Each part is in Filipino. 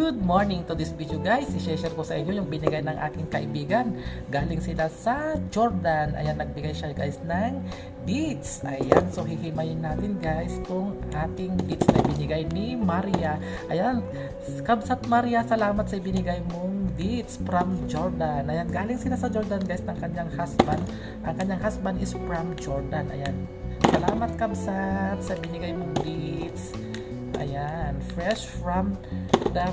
Good morning to this video guys. I-share ko sa inyo yung binigay ng aking kaibigan. Galing sila sa Jordan. Ayan, nagbigay siya guys ng beads. Ayan, so hihimayin natin guys itong ating beads na binigay ni Maria. Ayan, Kabsat Maria, salamat sa binigay mong beads from Jordan. Ayan, galing sila sa Jordan guys ng kanyang husband. Ang kanyang husband is from Jordan. Ayan, salamat Kabsat sa binigay mong beads. Ayan, fresh from the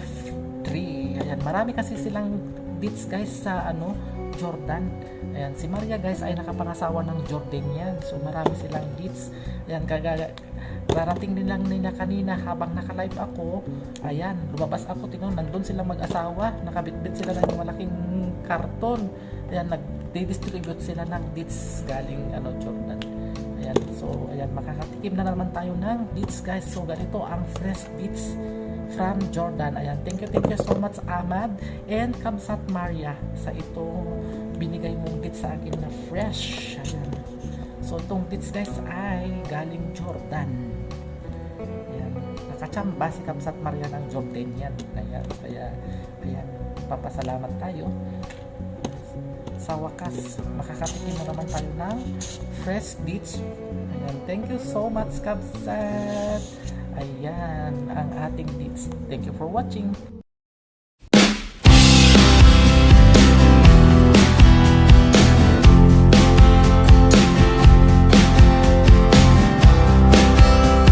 tree. Ayan, marami kasi silang beads guys sa Jordan. Ayan, si Maria guys ay nakapangasawa ng Jordanian. So marami silang beads. Ayan, rarating din lang nila kanina habang naka-live ako. Ayan, lumabas ako, tingnan, nandun silang mag-asawa. Nakabitbit sila ng malaking karton. Ayan, nag-distribute sila ng beads galing Jordan. Ayan, so ayan, makakatikim na naman tayo ng beads guys. So ganito ang fresh beads from Jordan. Ayan, thank you so much Ahmad and Kabsat Maria sa itong binigay mong beads sa akin na fresh. Ayan, so itong beads guys ay galing Jordan. Ayan, nakachamba si Kabsat Maria ng Jordanian. Ayan, kaya ayan, papasalamat tayo. Sa wakas, makakatikim na naman tayo ng fresh beads. Ayan, thank you so much Kabsat. Ayan, ang ating beads. Thank you for watching.